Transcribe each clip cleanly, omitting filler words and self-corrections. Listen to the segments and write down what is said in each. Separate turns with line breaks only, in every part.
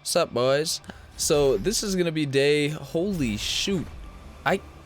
Sup boys? So this is gonna be day, holy shoot,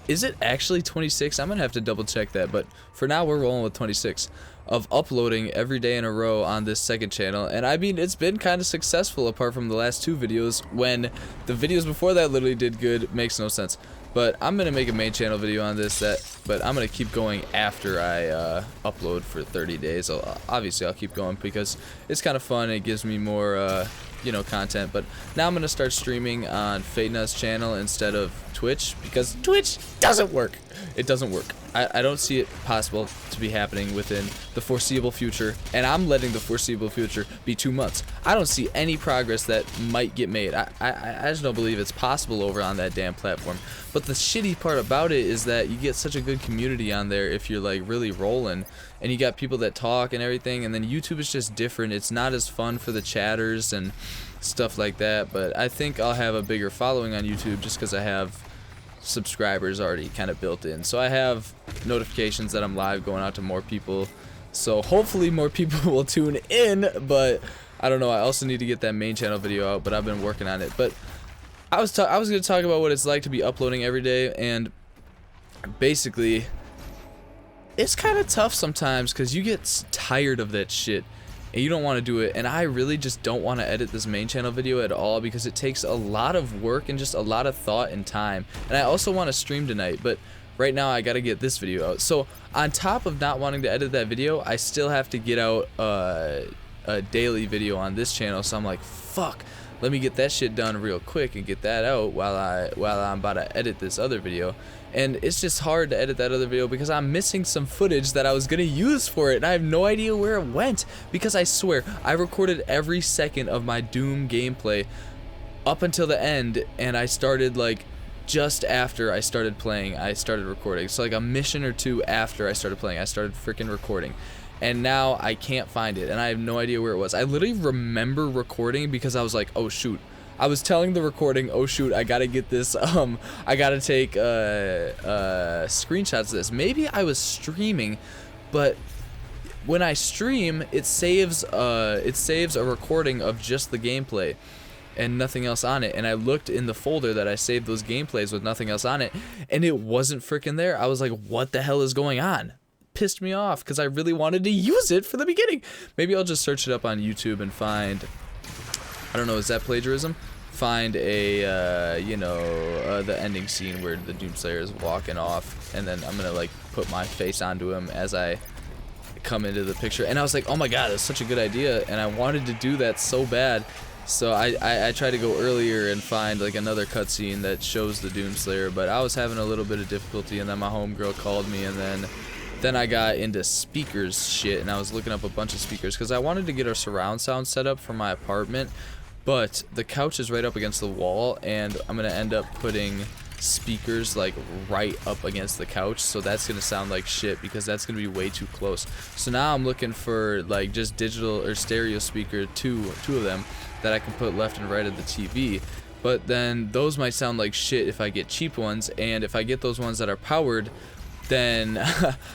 is it actually 26? I'm gonna have to double check that, but for now we're rolling with 26 of uploading every day in a row on this second channel. And I mean, it's been kind of successful apart from the last two videos, when the videos before that literally did good. Makes no sense. But I'm gonna make a main channel video on this, but I'm gonna keep going after I upload for 30 days. Obviously I'll keep going because it's kind of fun. It gives me more you know, content. But now I'm gonna start streaming on Fatena's channel instead of Twitch, because Twitch doesn't work. It doesn't work. I don't see it possible to be happening within the foreseeable future, and I'm letting the foreseeable future be 2 months. I don't see any progress that might get made. I just don't believe it's possible over on that damn platform. But the shitty part about it is that you get such a good community on there if you're like really rolling, and you got people that talk and everything. And then YouTube is just different. It's not as fun for the chatters and stuff like that. But I think I'll have a bigger following on YouTube just because I have subscribers already kind of built in. So I have notifications that I'm live going out to more people, so hopefully more people will tune in. But I don't know, I also need to get that main channel video out, but I've been working on it. But I was going to talk about what it's like to be uploading every day, and basically it's kind of tough sometimes because you get tired of that shit and you don't want to do it. And I really just don't want to edit this main channel video at all because it takes a lot of work and just a lot of thought and time. And I also want to stream tonight, but right now I got to get this video out. So on top of not wanting to edit that video, I still have to get out a daily video on this channel. So I'm like, fuck, let me get that shit done real quick and get that out while I'm about to edit this other video. And it's just hard to edit that other video because I'm missing some footage that I was gonna use for it, and I have no idea where it went, because I swear I recorded every second of my Doom gameplay up until the end, and I started like just after I started playing, I started recording. So like a mission or two after I started playing, I started freaking recording. And now I can't find it, and I have no idea where it was. I literally remember recording because I was like, oh shoot, I was telling the recording, oh shoot, I gotta get this, I gotta take screenshots of this. Maybe I was streaming, but when I stream, it saves a recording of just the gameplay and nothing else on it. And I looked in the folder that I saved those gameplays with nothing else on it, and it wasn't freaking there. I was like, what the hell is going on? Pissed me off because I really wanted to use it for the beginning. Maybe I'll just search it up on YouTube and find, I don't know, is that plagiarism? Find a you know, the ending scene where the Doomslayer is walking off, and then I'm gonna like put my face onto him as I come into the picture. And I was like, oh my god, that's such a good idea, and I wanted to do that so bad. So I tried to go earlier and find like another cutscene that shows the Doomslayer, but I was having a little bit of difficulty, and then my homegirl called me, and then I got into speakers shit, and I was looking up a bunch of speakers because I wanted to get a surround sound set up for my apartment, but the couch is right up against the wall, and I'm gonna end up putting speakers like right up against the couch, so that's gonna sound like shit because that's gonna be way too close. So now I'm looking for like just digital or stereo speaker, two of them that I can put left and right of the TV. But then those might sound like shit if I get cheap ones, and if I get those ones that are powered, then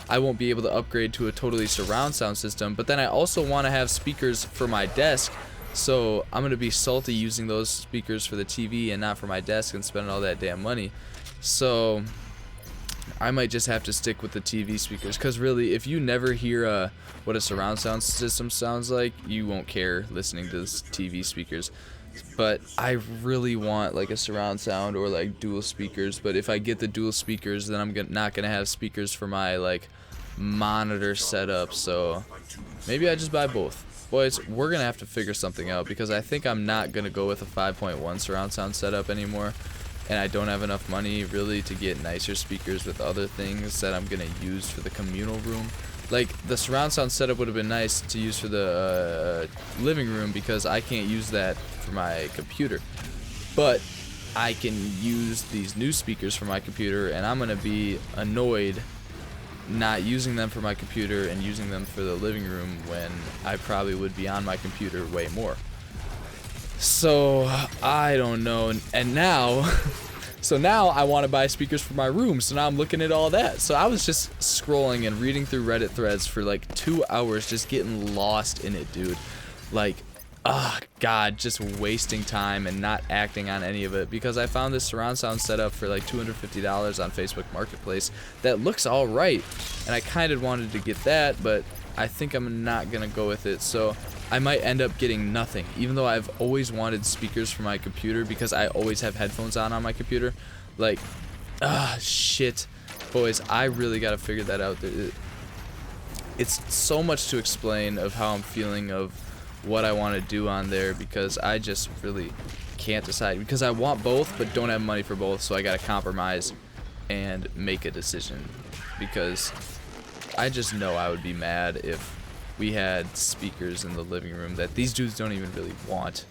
I won't be able to upgrade to a totally surround sound system. But then I also want to have speakers for my desk, so I'm going to be salty using those speakers for the TV and not for my desk and spending all that damn money. So I might just have to stick with the TV speakers, because really, if you never hear what a surround sound system sounds like, you won't care listening to this TV speakers. But I really want like a surround sound or like dual speakers. But if I get the dual speakers, then I'm not gonna have speakers for my like monitor setup. So maybe I just buy both. Boys, we're gonna have to figure something out, because I think I'm not gonna go with a 5.1 surround sound setup anymore, and I don't have enough money really to get nicer speakers with other things that I'm gonna use for the communal room. Like, the surround sound setup would have been nice to use for the living room, because I can't use that for my computer. But I can use these new speakers for my computer, and I'm going to be annoyed not using them for my computer and using them for the living room when I probably would be on my computer way more. So, I don't know. And now... So now I want to buy speakers for my room, so now I'm looking at all that. So I was just scrolling and reading through Reddit threads for like 2 hours, just getting lost in it, dude. Like, God, just wasting time and not acting on any of it, because I found this surround sound setup for like $250 on Facebook Marketplace that looks all right, and I kind of wanted to get that, but I think I'm not gonna go with it, so I might end up getting nothing, even though I've always wanted speakers for my computer because I always have headphones on my computer. Like, shit, boys, I really gotta figure that out. It's so much to explain of how I'm feeling of what I want to do on there, because I just really can't decide, because I want both but don't have money for both, so I gotta compromise and make a decision, because I just know I would be mad if we had speakers in the living room that these dudes don't even really want,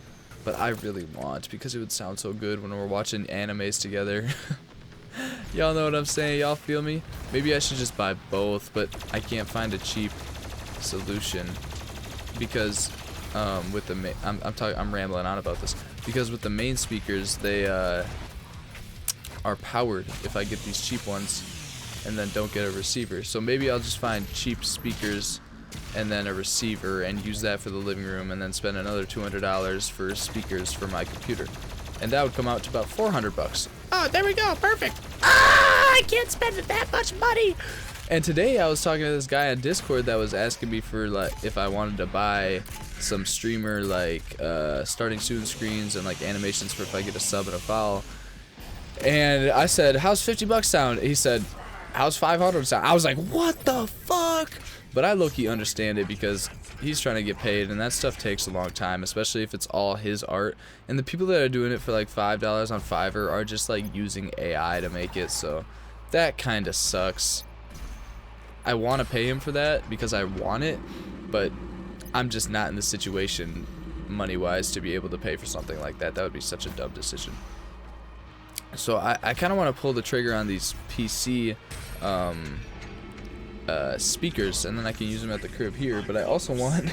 but I really want, because it would sound so good when we're watching animes together. Y'all know what I'm saying? Y'all feel me? Maybe I should just buy both, but I can't find a cheap solution, because with the I'm rambling on about this, because with the main speakers, they are powered if I get these cheap ones and then don't get a receiver. So maybe I'll just find cheap speakers and then a receiver and use that for the living room, and then spend another $200 for speakers for my computer, and that would come out to about 400 bucks. Oh, there we go, perfect. I can't spend that much money. And today I was talking to this guy on Discord that was asking me for, like, if I wanted to buy some streamer, like, starting soon screens and like animations for if I get a sub and a follow. And I said, how's 50 bucks sound? He said, how's 500 sound? I was like, what the fuck? But I low-key understand it, because he's trying to get paid, and that stuff takes a long time, especially if it's all his art. And the people that are doing it for like $5 on Fiverr are just like using AI to make it, so that kind of sucks. I want to pay him for that because I want it, but I'm just not in the situation money-wise to be able to pay for something like that. That would be such a dumb decision. So I kind of want to pull the trigger on these PC speakers, and then I can use them at the crib here, but I also want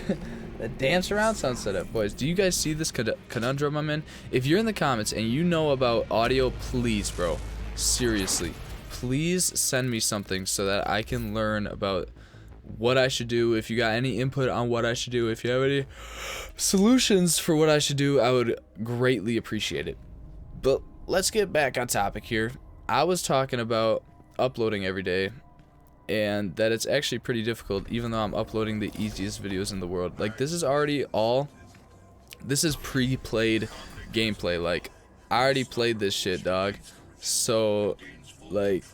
the damn surround sound setup. Boys, do you guys see this conundrum I'm in? If you're in the comments and you know about audio, please, bro, seriously, please send me something so that I can learn about what I should do. If you got any input on what I should do, if you have any solutions for what I should do, I would greatly appreciate it. But let's get back on topic here. I was talking about uploading every day, and that it's actually pretty difficult, even though I'm uploading the easiest videos in the world. Like, this is already this is pre-played gameplay. Like, I already played this shit, dog. So, like,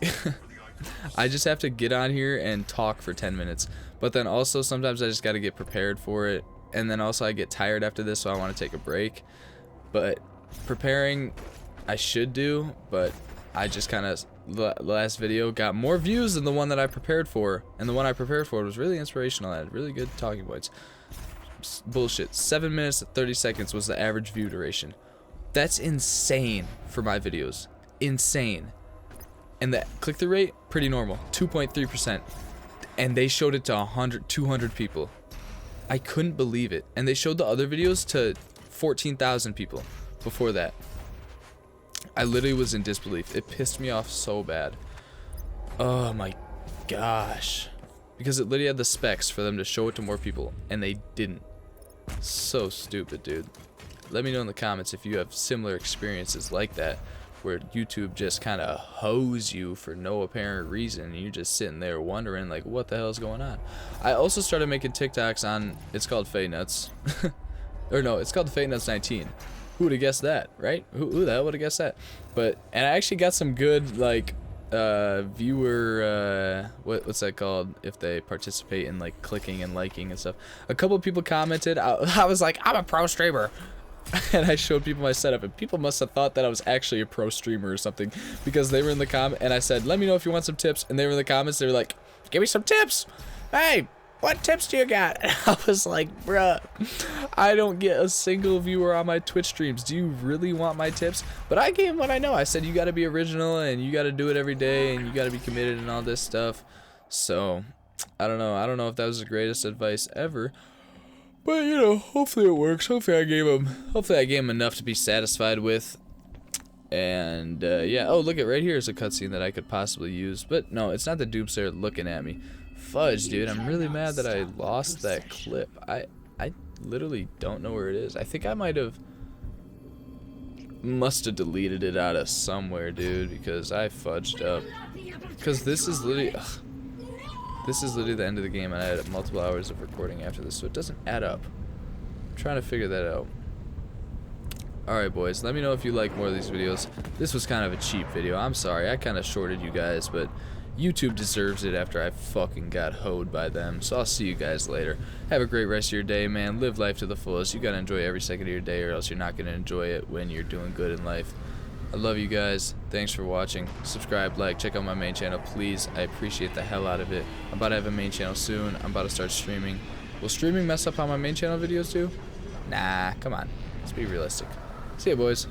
I just have to get on here and talk for 10 minutes. But then also sometimes I just got to get prepared for it. And then also I get tired after this, so I want to take a break. But preparing, I should do, but I just kind of, the last video got more views than the one that I prepared for. And the one I prepared for was really inspirational. I had really good talking points. Bullshit. 7 minutes and 30 seconds was the average view duration. That's insane for my videos. Insane. And the click-through rate, pretty normal, 2.3%. And they showed it to 100, 200 people. I couldn't believe it. And they showed the other videos to 14,000 people before that. I literally was in disbelief. It pissed me off so bad. Oh my gosh. Because it literally had the specs for them to show it to more people, and they didn't. So stupid, dude. Let me know in the comments if you have similar experiences like that, where YouTube just kind of hose you for no apparent reason, and you're just sitting there wondering, like, what the hell is going on. I also started making TikToks on, it's called Fade Nuts. Or no, it's called the Fade Nuts 19. Who would have guessed that, right? Who the hell would have guessed that? But, and I actually got some good, like, viewer, what's that called, if they participate in, like, clicking and liking and stuff. A couple of people commented. I was like, I'm a pro streamer. And I showed people my setup, and people must have thought that I was actually a pro streamer or something, because they were in the comment, and I said, let me know if you want some tips, and they were in the comments. They were like, give me some tips. Hey, what tips do you got? And I was like, bruh, I don't get a single viewer on my Twitch streams. Do you really want my tips? But I gave them what I know. I said, you got to be original, and you got to do it every day, and you got to be committed and all this stuff. So I don't know if that was the greatest advice ever. But, you know, hopefully it works. Hopefully I gave him enough to be satisfied with. And, yeah. Oh, look, right here is a cutscene that I could possibly use. But, no, it's not the Doomsayer looking at me. Fudge, dude. I'm really mad that I lost that clip. I literally don't know where it is. I think I must have deleted it out of somewhere, dude, because I fudged up. Because this is literally, this is literally the end of the game, and I had multiple hours of recording after this, so it doesn't add up. I'm trying to figure that out. Alright, boys, let me know if you like more of these videos. This was kind of a cheap video. I'm sorry, I kind of shorted you guys, but YouTube deserves it after I fucking got hoed by them. So I'll see you guys later. Have a great rest of your day, man. Live life to the fullest. You gotta enjoy every second of your day, or else you're not gonna enjoy it when you're doing good in life. I love you guys. Thanks for watching. Subscribe, like, check out my main channel, please. I appreciate the hell out of it. I'm about to have a main channel soon. I'm about to start streaming. Will streaming mess up how my main channel videos do? Nah, come on. Let's be realistic. See ya, boys.